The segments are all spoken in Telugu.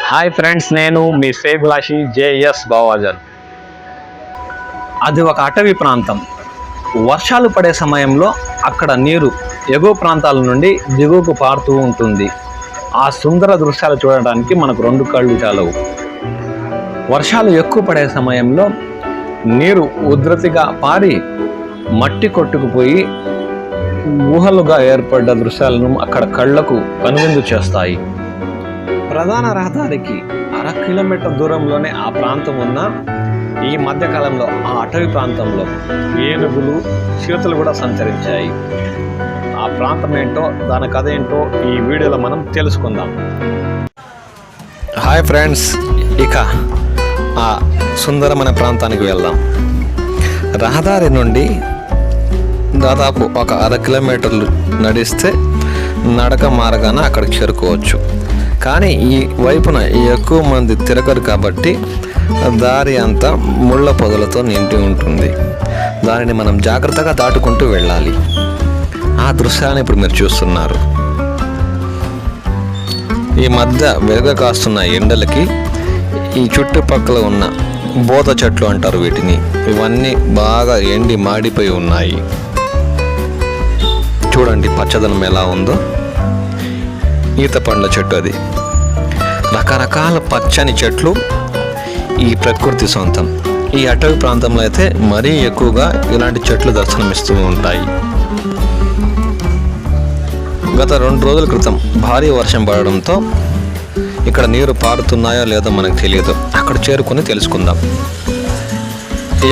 హాయ్ ఫ్రెండ్స్, నేను మీ శ్రేభిలాషి జేఎస్ బావాజన్. అది ఒక అటవీ ప్రాంతం. వర్షాలు పడే సమయంలో అక్కడ నీరు ఎగువ ప్రాంతాల నుండి దిగువకు పారుతూ ఉంటుంది. ఆ సుందర దృశ్యాలు చూడడానికి మనకు రెండు కళ్ళు చాలవు. వర్షాలు ఎక్కువ పడే సమయంలో నీరు ఉధృతిగా పారి మట్టి కొట్టుకుపోయి ఊహలుగా ఏర్పడ్డ దృశ్యాలను అక్కడ కళ్ళకు కనువిందు చేస్తాయి. ప్రధాన రహదారికి 1/2 కిలోమీటర్ దూరంలోనే ఆ ప్రాంతం ఉన్న ఈ మధ్యకాలంలో ఆ అటవీ ప్రాంతంలో ఏనుగులు, చిరుతలు కూడా సంచరించాయి. ఆ ప్రాంతం ఏంటో, దాని కథ ఏంటో ఈ వీడియోలో మనం తెలుసుకుందాం. హాయ్ ఫ్రెండ్స్, ఇక ఆ సుందరమైన ప్రాంతానికి వెళ్దాం. రహదారి నుండి దాదాపు ఒక 1/2 కిలోమీటర్లు నడిస్తే నడక మార్గాన అక్కడికి చేరుకోవచ్చు. కానీ ఈ వైపున ఎక్కువ మంది తిరగరు కాబట్టి దారి అంతా ముళ్ళ పొదలతో నిండి ఉంటుంది. దానిని మనం జాగ్రత్తగా దాటుకుంటూ వెళ్ళాలి. ఆ దృశ్యాన్ని ఇప్పుడు మీరు చూస్తున్నారు. ఈ మధ్య వెలుగ కాస్తున్న ఎండలకి ఈ చుట్టుపక్కల ఉన్న బోత చెట్లు అంటారు వీటిని, ఇవన్నీ బాగా ఎండి మాడిపోయి ఉన్నాయి. చూడండి పచ్చదనం ఎలా ఉందో. ఈత పండ్ల చెట్టు అది. రకరకాల పచ్చని చెట్లు ఈ ప్రకృతి సొంతం. ఈ అటవీ ప్రాంతంలో అయితే మరీ ఎక్కువగా ఇలాంటి చెట్లు దర్శనమిస్తూ ఉంటాయి. గత 2 రోజుల క్రితం భారీ వర్షం పడడంతో ఇక్కడ నీరు పారుతున్నాయో లేదో మనకు తెలియదు. అక్కడ చేరుకొని తెలుసుకుందాం.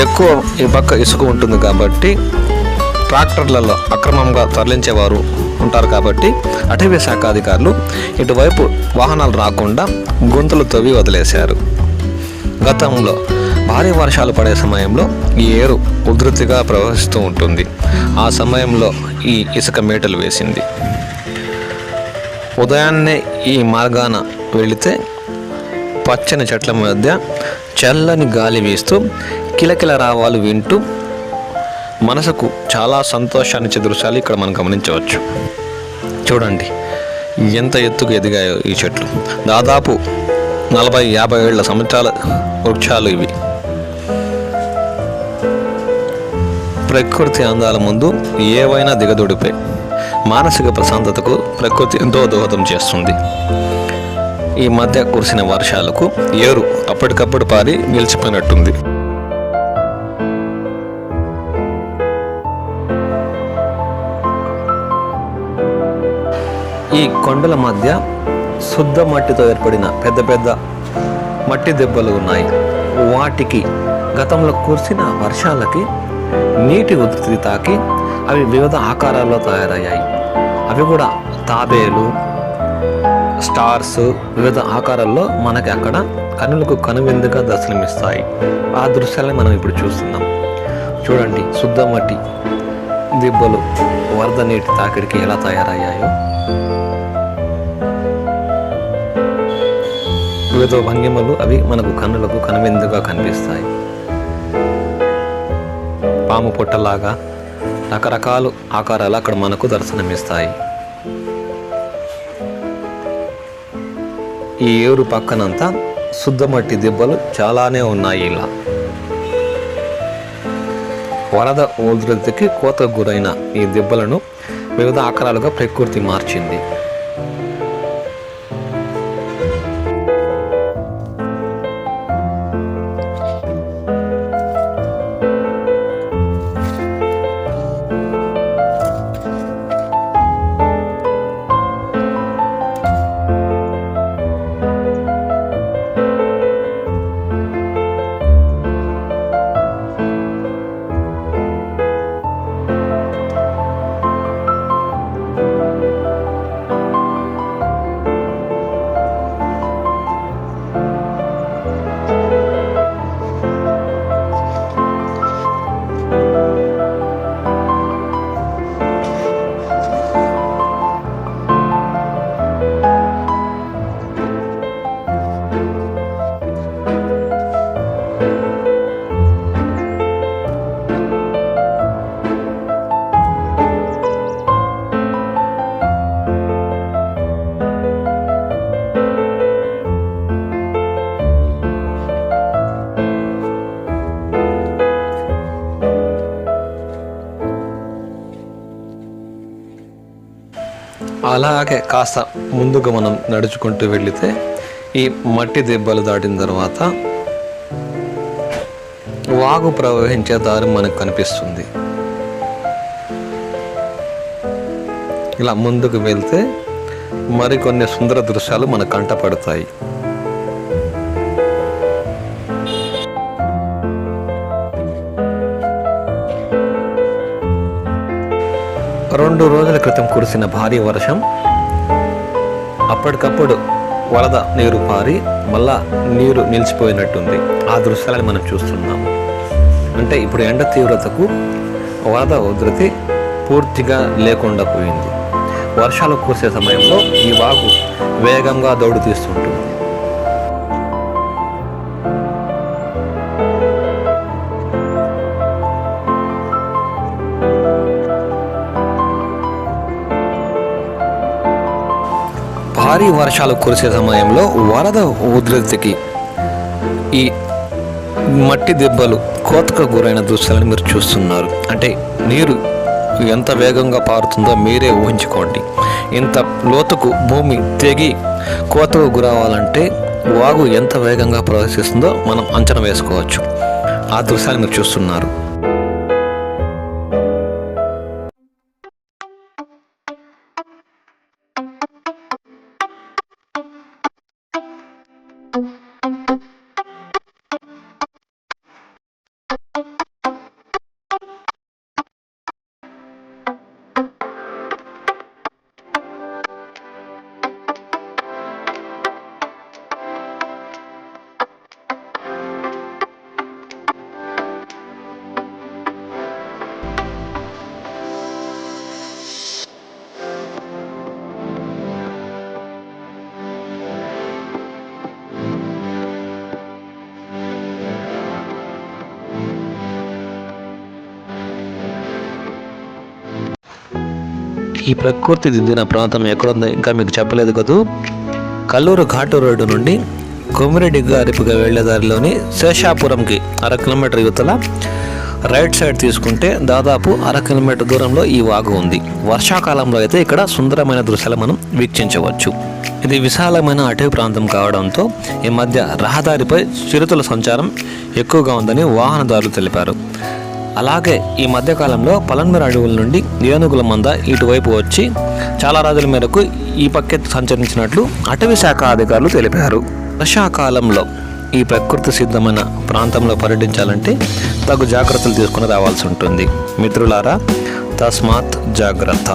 ఎక్కువ ఈ పక్క ఇసుక ఉంటుంది కాబట్టి ట్రాక్టర్లలో అక్రమంగా తరలించేవారు ఉంటారు కాబట్టి అటవీ శాఖ అధికారులు ఇటువైపు వాహనాలు రాకుండా గుంతలు తవ్వి వదిలేశారు. గతంలో భారీ వర్షాలు పడే సమయంలో ఈ ఏరు ఉధృతిగా ప్రవహిస్తూ ఉంటుంది. ఆ సమయంలో ఈ ఇసుక మేటలు వేసింది. ఉదయాన్నే ఈ మార్గాన వెళితే పచ్చని చెట్ల మధ్య చల్లని గాలి వీస్తూ కిలకిల రావాలు వింటూ మనసుకు చాలా సంతోషాన్ని ఇచ్చే దృశ్యాలు ఇక్కడ మనం గమనించవచ్చు. చూడండి ఎంత ఎత్తుకు ఎదిగాయో ఈ చెట్లు. దాదాపు 40-50 ఏళ్ల సంవత్సరాల వృక్షాలు ఇవి. ప్రకృతి అందాల ముందు ఏవైనా దిగదుడిపే. మానసిక ప్రశాంతతకు ప్రకృతి ఎంతో దోహదం చేస్తుంది. ఈ మధ్య కురిసిన వర్షాలకు ఏరు అప్పటికప్పుడు పారి నిలిచిపోయినట్టుంది. ఈ కొండల మధ్య శుద్ధ మట్టితో ఏర్పడిన పెద్ద పెద్ద మట్టి దెబ్బలు ఉన్నాయి. వాటికి గతంలో కురిసిన వర్షాలకి నీటి ఉధృతి తాకి అవి వివిధ ఆకారాల్లో తయారయ్యాయి. అవి కూడా తాబేలు, స్టార్స్, వివిధ ఆకారాల్లో మనకి అక్కడ కనులకు కనువిందుగా దర్శనమిస్తాయి. ఆ దృశ్యాలని మనం ఇప్పుడు చూస్తున్నాం. చూడండి శుద్ధ మట్టి దిబ్బలు వరద నీటి తాకిడికి ఎలా తయారయ్యాయో. వివిధ భంగిమలు అవి మనకు కన్నులకు కనువిందుగా కనిపిస్తాయి. పాము పుట్టలాగా రకరకాల ఆకారాలు అక్కడ మనకు దర్శనమిస్తాయి. ఈ ఏరు పక్కనంతా శుద్ధమట్టి దిబ్బలు చాలానే ఉన్నాయి. ఇలా వరద ఉధృతికి కోతకు గురైన ఈ దిబ్బలను వివిధ ఆకారాలుగా ప్రకృతి మార్చింది. అలాగే కాస్త ముందుకు మనం నడుచుకుంటూ వెళితే ఈ మట్టి దెబ్బలు దాటిన తర్వాత వాగు ప్రవహించే దారి మనకు కనిపిస్తుంది. ఇలా ముందుకు వెళ్తే మరికొన్ని సుందర దృశ్యాలు మన కంట పడతాయి. రెండు రోజుల క్రితం కురిసిన భారీ వర్షం అప్పటికప్పుడు వరద నీరు పారి మళ్ళా నీరు నిలిచిపోయినట్టుంది. ఆ దృశ్యాలను మనం చూస్తున్నాం. అంటే ఇప్పుడు ఎండ తీవ్రతకు వరద ఉధృతి పూర్తిగా లేకుండా పోయింది. వర్షాలు కురిసే సమయంలో ఈ వాగు వేగంగా దౌడు తీస్తుంటుంది. భారీ వర్షాలు కురిసే సమయంలో వరద ఉధృతికి ఈ మట్టి దెబ్బలు కోతకు గురైన దృశ్యాలను మీరు చూస్తున్నారు. అంటే నీరు ఎంత వేగంగా పారుతుందో మీరే ఊహించుకోండి. ఇంత లోతుకు భూమి తెగి కోతకు గురవ్వాలంటే వాగు ఎంత వేగంగా ప్రవేశిస్తుందో మనం అంచనా వేసుకోవచ్చు. ఆ దృశ్యాన్ని మీరు చూస్తున్నారు. ఈ ప్రకృతి దిద్దిన ప్రాంతం ఎక్కడుందో ఇంకా మీకు చెప్పలేదు కదూ. కల్లూరు ఘాటు రోడ్డు నుండి కొమిరెడ్డి గారిపుగా వెళ్లే దారిలోని శేషాపురంకి 1/2 కిలోమీటర్ యువతల రైట్ సైడ్ తీసుకుంటే దాదాపు 1/2 కిలోమీటర్ దూరంలో ఈ వాగు ఉంది. వర్షాకాలంలో అయితే ఇక్కడ సుందరమైన దృశ్యాలు మనం వీక్షించవచ్చు. ఇది విశాలమైన అటవీ ప్రాంతం కావడంతో ఈ మధ్య రహదారిపై చిరుతల సంచారం ఎక్కువగా ఉందని వాహనదారులు తెలిపారు. అలాగే ఈ మధ్యకాలంలో పలన్మేర అడవుల నుండి ఏనుగుల మంద ఇటువైపు వచ్చి చాలా రోజుల మేరకు ఈ పక్కే సంచరించినట్లు అటవీ శాఖ అధికారులు తెలిపారు. వర్షాకాలంలో ఈ ప్రకృతి సిద్ధమైన ప్రాంతంలో పర్యటించాలంటే తగు జాగ్రత్తలు తీసుకుని రావాల్సి ఉంటుంది. మిత్రులారా, తస్మాత్ జాగ్రత్త.